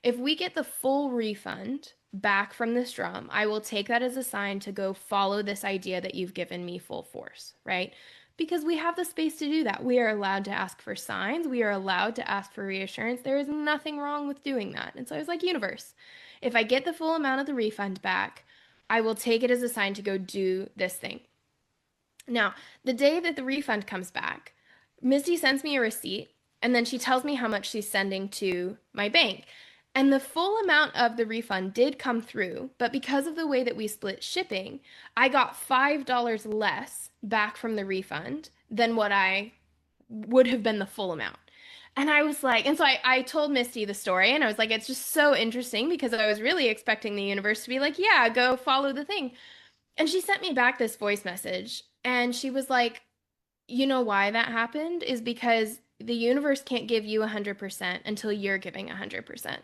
If we get the full refund back from this drum, I will take that as a sign to go follow this idea that you've given me full force, right? Because we have the space to do that. We are allowed to ask for signs. We are allowed to ask for reassurance. There is nothing wrong with doing that. And so I was like, universe, if I get the full amount of the refund back, I will take it as a sign to go do this thing. Now, the day that the refund comes back, Misty sends me a receipt and then she tells me how much she's sending to my bank. And the full amount of the refund did come through, but because of the way that we split shipping, I got $5 less back from the refund than what I would have been the full amount. And I was like, and so I told Misty the story, and I was like, it's just so interesting because I was really expecting the universe to be like, yeah, go follow the thing. And she sent me back this voice message, and she was like, you know why that happened is because the universe can't give you 100% until you're giving 100%.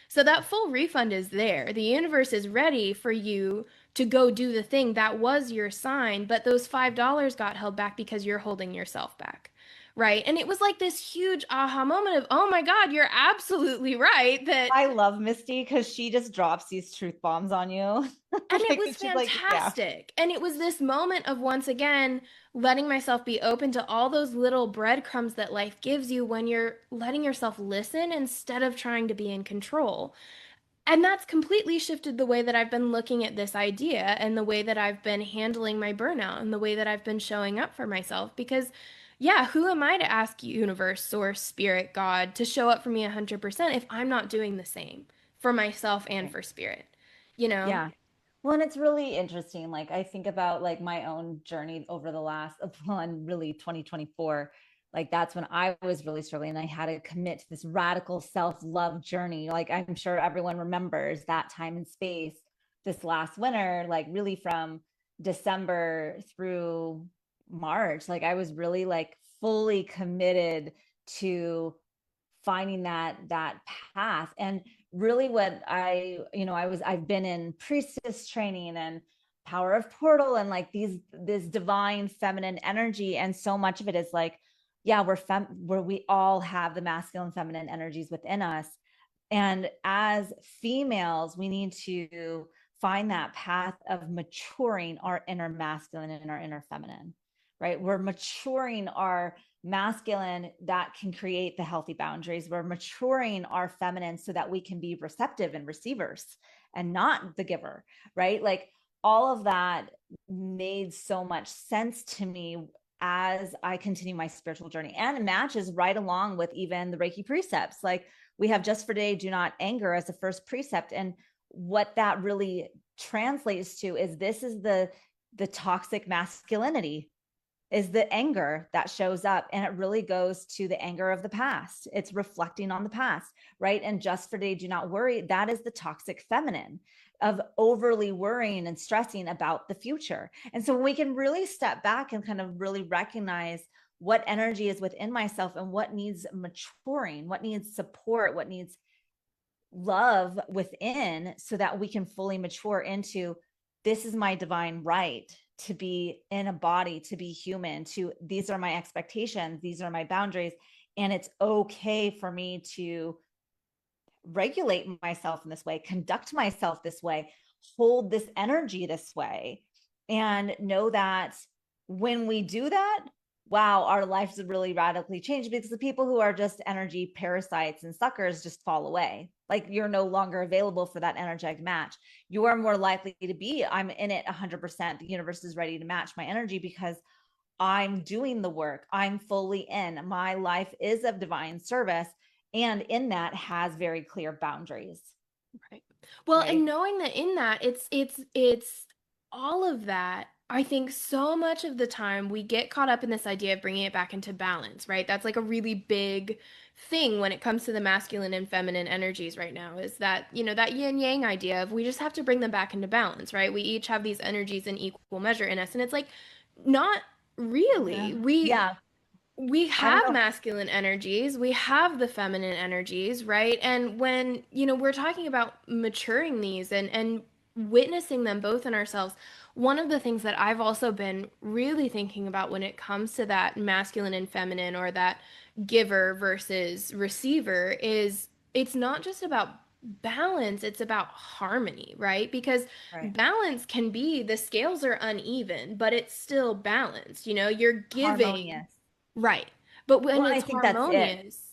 So that full refund is there. The universe is ready for you to go do the thing that was your sign, but those $5 got held back because you're holding yourself back. Right. And it was like this huge aha moment of, oh my God, you're absolutely right that. I love Misty because she just drops these truth bombs on you. And it Like was she's like, yeah, fantastic. And it was this moment of once again letting myself be open to all those little breadcrumbs that life gives you when you're letting yourself listen instead of trying to be in control. And that's completely shifted the way that I've been looking at this idea and the way that I've been handling my burnout and the way that I've been showing up for myself. Because, yeah, who am I to ask universe or spirit, God, to show up for me 100% if I'm not doing the same for myself and right. for spirit? You know? Yeah. Well, and it's really interesting. Like I think about like my own journey over the last one, really 2024. Like that's when I was really struggling. I had to commit to this radical self-love journey. Like I'm sure everyone remembers that time and space this last winter, like really from December through March. Like I was really like fully committed to finding that path. And really what I've been in priestess training and power of portal and like this divine feminine energy, and so much of it is like, yeah, where we all have the masculine feminine energies within us, and as females we need to find that path of maturing our inner masculine and our inner feminine, right? We're maturing our masculine that can create the healthy boundaries. We're maturing our feminine so that we can be receptive and receivers and not the giver, right? Like all of that made so much sense to me as I continue my spiritual journey, and it matches right along with even the Reiki precepts. Like we have just for today, do not anger as the first precept. And what that really translates to is this is the toxic masculinity, is the anger that shows up, and it really goes to the anger of the past. It's reflecting on the past, right? And just for today, do not worry, that is the toxic feminine of overly worrying and stressing about the future. And so we can really step back and kind of really recognize what energy is within myself and what needs maturing, what needs support, what needs love within, so that we can fully mature into, this is my divine right to be in a body, to be human, to, these are my expectations, these are my boundaries, and it's okay for me to regulate myself in this way, conduct myself this way, hold this energy this way, and know that when we do that, wow, our lives have really radically changed, because the people who are just energy parasites and suckers just fall away. Like you're no longer available for that energetic match. You are more likely to be, I'm in it 100%. The universe is ready to match my energy because I'm doing the work. I'm fully in. My life is of divine service. And in that has very clear boundaries. Right. Well, and Right. knowing that in that it's all of that. I think so much of the time we get caught up in this idea of bringing it back into balance, right? That's like a really big thing when it comes to the masculine and feminine energies right now is that, that yin yang idea of we just have to bring them back into balance, right? We each have these energies in equal measure in us. And it's like, not really. Yeah. We Yeah. we I don't have know. masculine energies, we have the feminine energies, right? And when, we're talking about maturing these and witnessing them both in ourselves, one of the things that I've also been really thinking about when it comes to that masculine and feminine or that giver versus receiver is it's not just about balance, it's about harmony, right? Because Right. balance can be the scales are uneven, but it's still balanced. You're giving. Harmonious. Right. But when Well, I it's think that's it. harmonious,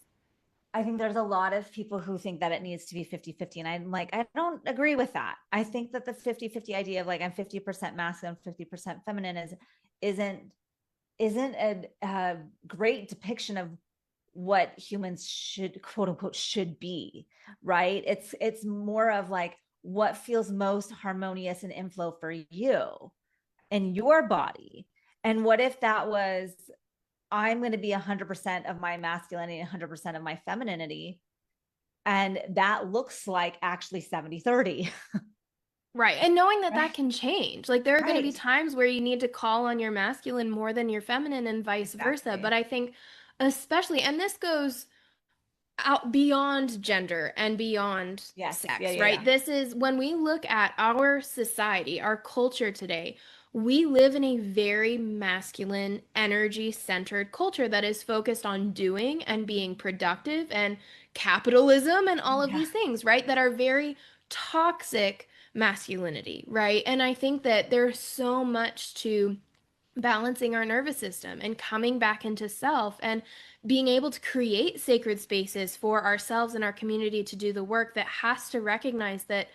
I think there's a lot of people who think that it needs to be 50-50. And I'm like, I don't agree with that. I think that the 50-50 idea of like I'm 50% masculine, 50% feminine isn't isn't a great depiction of what humans should, quote unquote, should be, right? It's more of like what feels most harmonious and inflow for you and your body. And what if that was, I'm going to be 100% of my masculinity, 100% of my femininity, and that looks like actually 70-30. Right. And knowing that that Right. can change. Like there are going to be Right. times where you need to call on your masculine more than your feminine and vice versa. But Exactly. I think especially, and this goes out beyond gender and beyond Yes. Yeah. sex, Yeah. right? Yeah. This is when we look at our society, our culture today, we live in a very masculine, energy centered culture that is focused on doing and being productive and capitalism and all of Yeah. these things, right? That are very toxic masculinity, right? And I think that there's so much to balancing our nervous system and coming back into self and being able to create sacred spaces for ourselves and our community to do the work that has to recognize that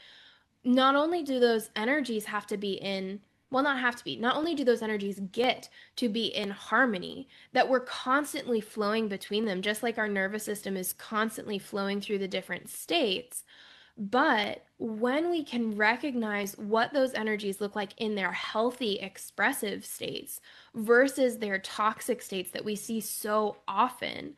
not only do those energies have to be in, well, not have to be, not only do those energies get to be in harmony, that we're constantly flowing between them, just like our nervous system is constantly flowing through the different states. But when we can recognize what those energies look like in their healthy, expressive states versus their toxic states that we see so often,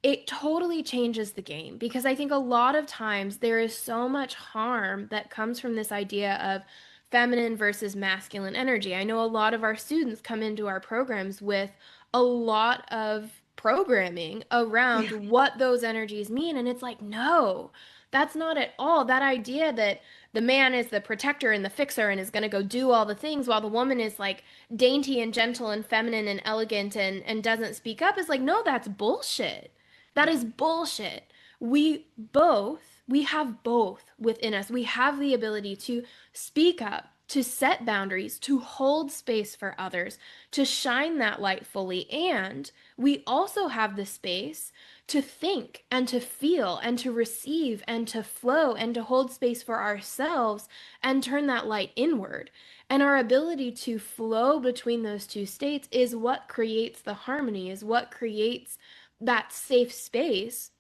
it totally changes the game because I think a lot of times there is so much harm that comes from this idea of feminine versus masculine energy. I know a lot of our students come into our programs with a lot of programming around Yeah. what those energies mean. And it's like, no, that's not at all. That idea that the man is the protector and the fixer and is going to go do all the things while the woman is like dainty and gentle and feminine and elegant and doesn't speak up is like, no, that's bullshit. That Yeah. is bullshit. We have both within us. We have the ability to speak up, to set boundaries, to hold space for others, to shine that light fully. And we also have the space to think and to feel and to receive and to flow and to hold space for ourselves and turn that light inward. And our ability to flow between those two states is what creates the harmony, is what creates that safe space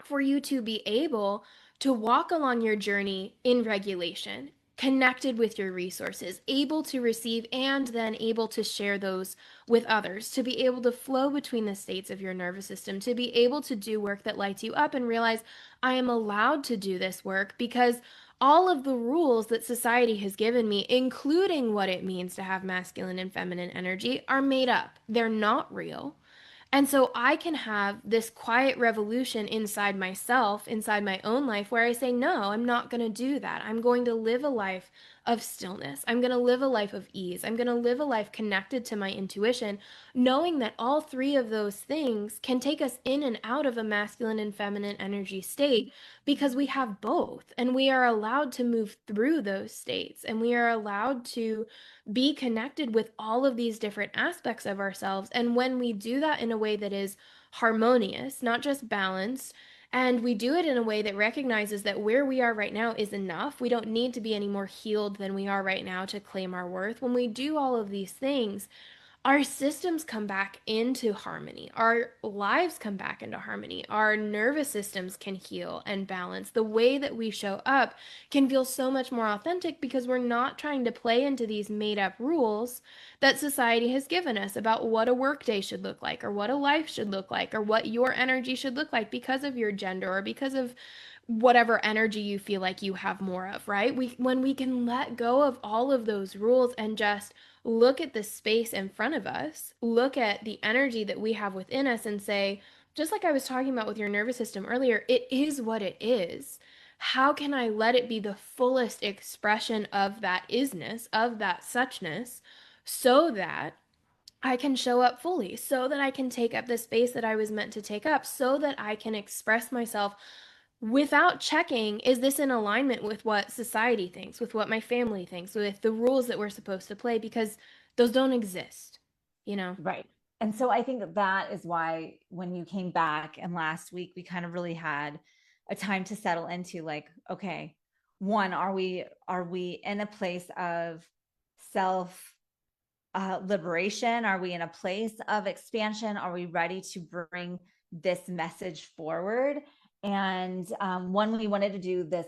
for you to be able to walk along your journey in regulation, connected with your resources, able to receive and then able to share those with others, to be able to flow between the states of your nervous system, to be able to do work that lights you up and realize I am allowed to do this work because all of the rules that society has given me, including what it means to have masculine and feminine energy, are made up. They're not real. And so I can have this quiet revolution inside myself, inside my own life, where I say, no, I'm not going to do that. I'm going to live a life of stillness. I'm going to live a life of ease. I'm going to live a life connected to my intuition, knowing that all three of those things can take us in and out of a masculine and feminine energy state because we have both. And we are allowed to move through those states and we are allowed to be connected with all of these different aspects of ourselves. And when we do that in a way that is harmonious, not just balanced, and we do it in a way that recognizes that where we are right now is enough. We don't need to be any more healed than we are right now to claim our worth. When we do all of these things, our systems come back into harmony. Our lives come back into harmony. Our nervous systems can heal and balance. The way that we show up can feel so much more authentic because we're not trying to play into these made up rules that society has given us about what a workday should look like, or what a life should look like, or what your energy should look like because of your gender or because of whatever energy you feel like you have more of, right? When we can let go of all of those rules and just look at the space in front of us, look at the energy that we have within us and say, just like I was talking about with your nervous system earlier, it is what it is. How can I let it be the fullest expression of that isness, of that suchness, so that I can show up fully, so that I can take up the space that I was meant to take up, so that I can express myself without checking, is this in alignment with what society thinks, with what my family thinks, with the rules that we're supposed to play? Because those don't exist, you know? Right. And so I think that that is why when you came back and last week, we kind of really had a time to settle into like, okay, one, are we in a place of self liberation? Are we in a place of expansion? Are we ready to bring this message forward? And one, we wanted to do this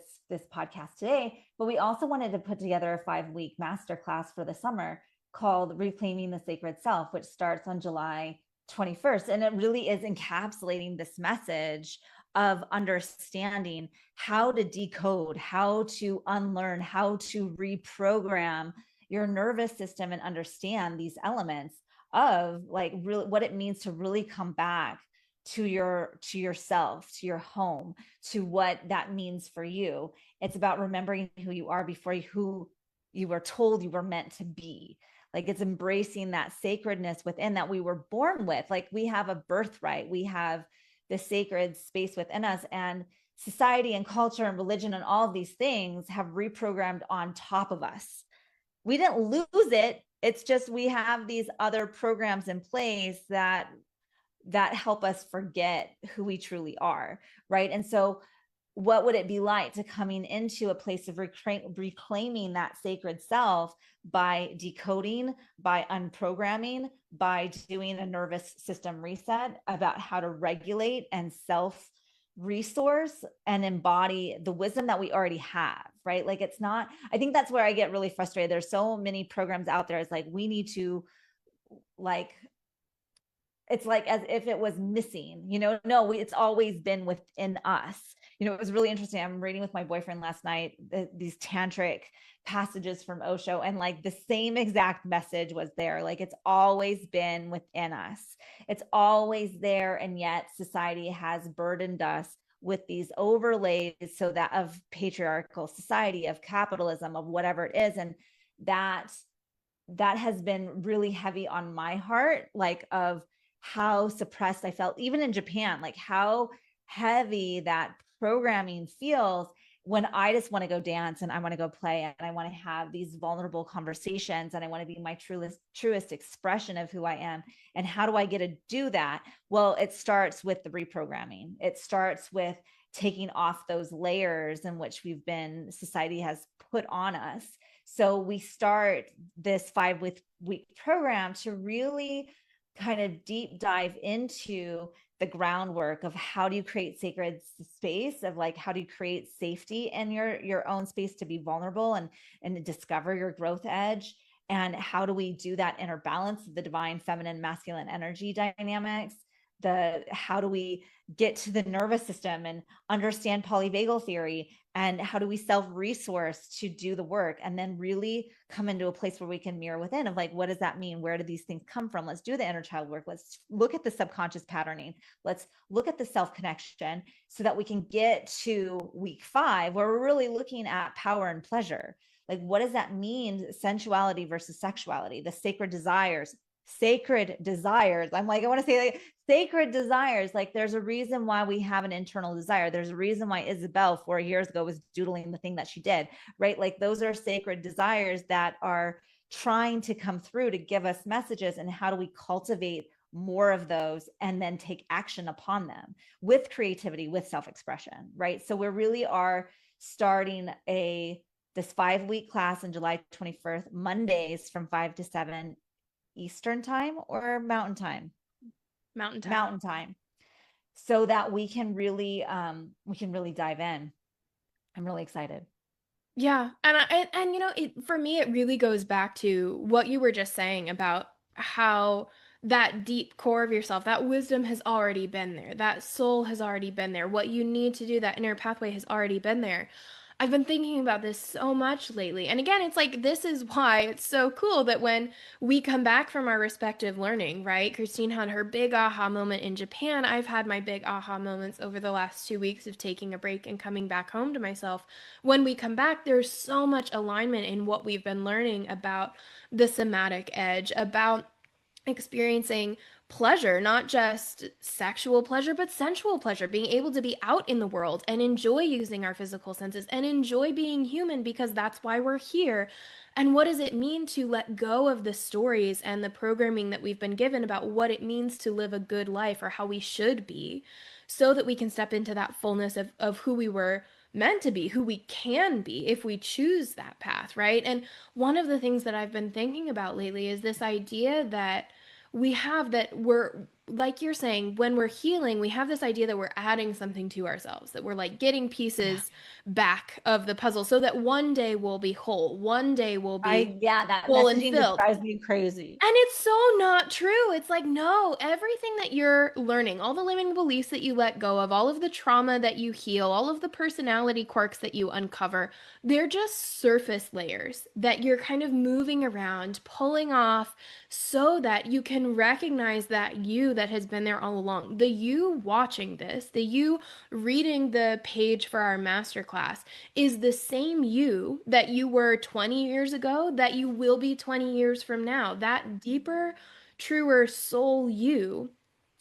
podcast today, but we also wanted to put together a 5-week masterclass for the summer called Reclaiming the Sacred Self, which starts on July 21st. And it really is encapsulating this message of understanding how to decode, how to unlearn, how to reprogram your nervous system and understand these elements of like really what it means to really come back to yourself, to your home, to what that means for you. It's about remembering who you are before who you were told you were meant to be. Like it's embracing that sacredness within that we were born with. Like we have a birthright, we have the sacred space within us, and society and culture and religion and all of these things have reprogrammed on top of us. We didn't lose it. It's just we have these other programs in place that help us forget who we truly are, right? And so what would it be like to coming into a place of reclaiming that sacred self by decoding, by unprogramming, by doing a nervous system reset about how to regulate and self resource and embody the wisdom that we already have, right? Like it's not, I think that's where I get really frustrated. There's so many programs out there. It's like, we need to like, it's like as if it was missing, no, it's always been within us. It was really interesting. I'm reading with my boyfriend last night, these tantric passages from Osho, and like the same exact message was there. Like it's always been within us. It's always there. And yet society has burdened us with these overlays, so that of patriarchal society, of capitalism, of whatever it is. And that has been really heavy on my heart, like of how suppressed I felt, even in Japan, like how heavy that programming feels when I just want to go dance and I want to go play and I want to have these vulnerable conversations and I want to be my truest expression of who I am. And how do I get to do that? Well, it starts with the reprogramming. It starts with taking off those layers in which society has put on us. So we start this 5-week program to really kind of deep dive into the groundwork of how do you create sacred space, of like how do you create safety in your own space to be vulnerable and discover your growth edge, and how do we do that inner balance of the divine feminine masculine energy dynamics, how do we get to the nervous system and understand polyvagal theory, and how do we self-resource to do the work, and then really come into a place where we can mirror within of like, what does that mean? Where do these things come from? Let's do the inner child work. Let's look at the subconscious patterning. Let's look at the self-connection so that we can get to week 5, where we're really looking at power and pleasure. Like, what does that mean? Sensuality versus sexuality, the sacred desires. I'm like, I want to say like sacred desires. Like there's a reason why we have an internal desire. There's a reason why Isabel 4 years ago was doodling the thing that she did, right? Like those are sacred desires that are trying to come through to give us messages. And how do we cultivate more of those and then take action upon them with creativity, with self-expression, right? So we really are starting this 5-week class on July 21st, Mondays from 5 to 7 Eastern time or Mountain time? Mountain time. So that we can really dive in. I'm really excited. Yeah. And for me, it really goes back to what you were just saying about how that deep core of yourself, that wisdom has already been there. That soul has already been there. What you need to do, that inner pathway has already been there. I've been thinking about this so much lately. And again, it's like, this is why it's so cool that when we come back from our respective learning, right? Christine had her big aha moment in Japan. I've had my big aha moments over the last 2 weeks of taking a break and coming back home to myself. When we come back, there's so much alignment in what we've been learning about the somatic edge, about experiencing pleasure, not just sexual pleasure, but sensual pleasure, being able to be out in the world and enjoy using our physical senses and enjoy being human, because that's why we're here. And what does it mean to let go of the stories and the programming that we've been given about what it means to live a good life or how we should be, so that we can step into that fullness of who we were meant to be, who we can be if we choose that path, right? And one of the things that I've been thinking about lately is this idea that we have that we're, like you're saying, when we're healing, we have this idea that we're adding something to ourselves, that we're like getting Yeah. pieces back of the puzzle so that one day we'll be whole, one day we'll be Yeah, that full and messaging just filled. drives me crazy. And it's so not true. It's like, no, everything that you're learning, all the limiting beliefs that you let go of, all of the trauma that you heal, all of the personality quirks that you uncover, they're just surface layers that you're kind of moving around, pulling off so that you can recognize that you that has been there all along. The you watching this, the you reading the page for our masterclass is the same you that you were 20 years ago that you will be 20 years from now. That deeper, truer soul you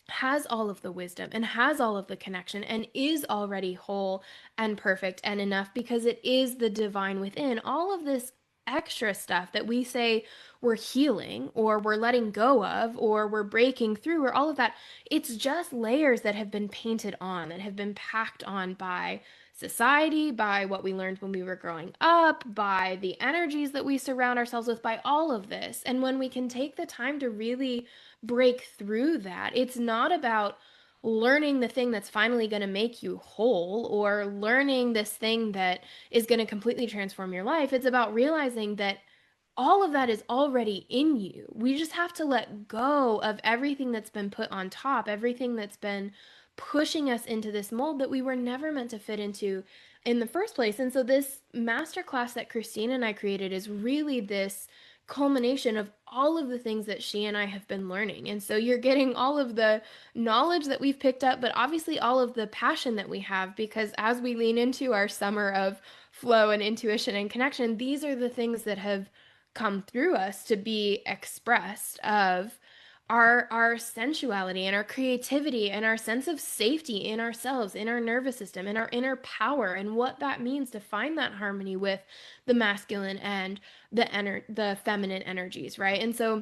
has all of the wisdom and has all of the connection and is already whole and perfect and enough because it is the divine within. All of this extra stuff that we say we're healing or we're letting go of or we're breaking through or all of that, it's just layers that have been painted on, that have been packed on by society, by what we learned when we were growing up, by the energies that we surround ourselves with, by all of this. And when we can take the time to really break through that, it's not about learning the thing that's finally going to make you whole or learning this thing that is going to completely transform your life. It's about realizing that all of that is already in you. We just have to let go of everything that's been put on top, everything that's been pushing us into this mold that we were never meant to fit into in the first place. And so this masterclass that Christine and I created is really this culmination of all of the things that she and I have been learning. And so you're getting all of the knowledge that we've picked up, but obviously all of the passion that we have, because as we lean into our summer of flow and intuition and connection, these are the things that have come through us to be expressed of our sensuality and our creativity and our sense of safety in ourselves, in our nervous system, in our inner power, and what that means to find that harmony with the masculine and the feminine energies, right? And so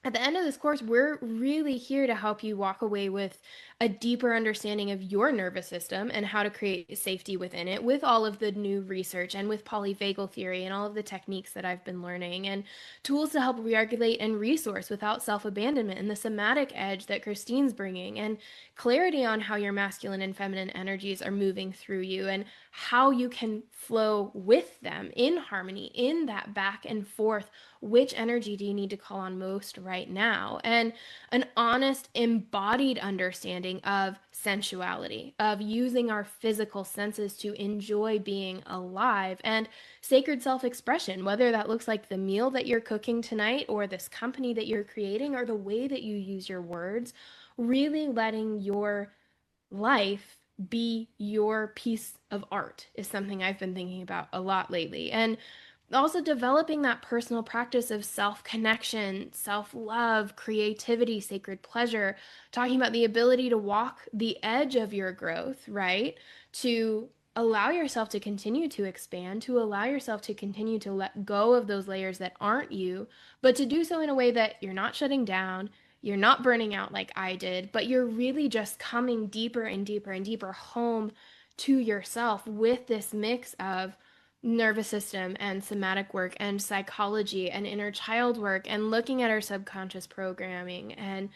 at the end of this course, we're really here to help you walk away with a deeper understanding of your nervous system and how to create safety within it with all of the new research and with polyvagal theory and all of the techniques that I've been learning and tools to help re-regulate and resource without self-abandonment and the somatic edge that Christine's bringing and clarity on how your masculine and feminine energies are moving through you and how you can flow with them in harmony in that back and forth. Which energy do you need to call on most right now? And an honest, embodied understanding of sensuality, of using our physical senses to enjoy being alive, and sacred self expression, whether that looks like the meal that you're cooking tonight, or this company that you're creating, or the way that you use your words, really letting your life be your piece of art is something I've been thinking about a lot lately. And also developing that personal practice of self-connection, self-love, creativity, sacred pleasure, talking about the ability to walk the edge of your growth, right? To allow yourself to continue to expand, to allow yourself to continue to let go of those layers that aren't you, but to do so in a way that you're not shutting down, you're not burning out like I did, but you're really just coming deeper and deeper and deeper home to yourself with this mix of nervous system and somatic work and psychology and inner child work and looking at our subconscious programming and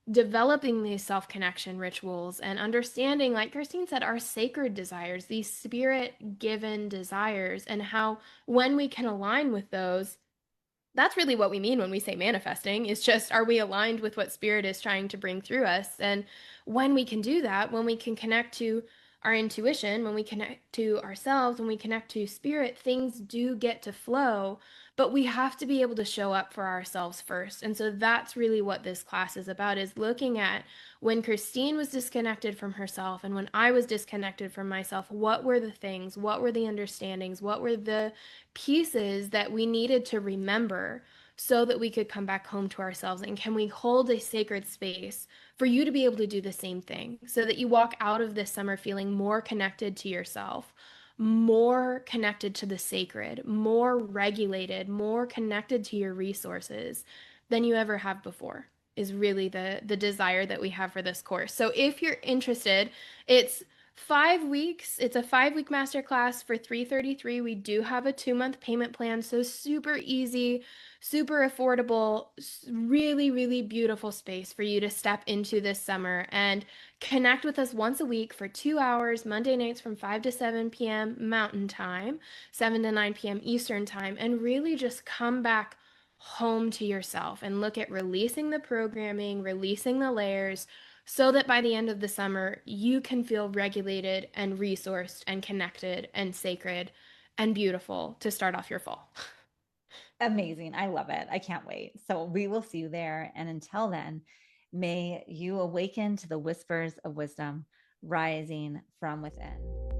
developing these self-connection rituals and understanding, like Christine said, our sacred desires, these spirit-given desires, and how when we can align with those, that's really what we mean when we say manifesting, is just, are we aligned with what spirit is trying to bring through us? And when we can do that, when we can connect to our intuition, when we connect to ourselves, when we connect to spirit, things do get to flow, but we have to be able to show up for ourselves first. And so that's really what this class is about, is looking at when Christine was disconnected from herself and when I was disconnected from myself, what were the things, what were the understandings, what were the pieces that we needed to remember so that we could come back home to ourselves? And can we hold a sacred space for you to be able to do the same thing so that you walk out of this summer feeling more connected to yourself, more connected to the sacred, more regulated, more connected to your resources than you ever have before, is really the desire that we have for this course. So if you're interested, it's 5 weeks. It's a 5 week masterclass for 333. We do have a 2 month payment plan, so super easy, super affordable, really, really beautiful space for you to step into this summer and connect with us once a week for 2 hours, Monday nights from 5 to 7 p.m. Mountain Time, 7 to 9 p.m. Eastern Time, and really just come back home to yourself and look at releasing the programming, releasing the layers, so that by the end of the summer, you can feel regulated and resourced and connected and sacred and beautiful to start off your fall. Amazing. I love it. I can't wait. So we will see you there. And until then, may you awaken to the whispers of wisdom rising from within.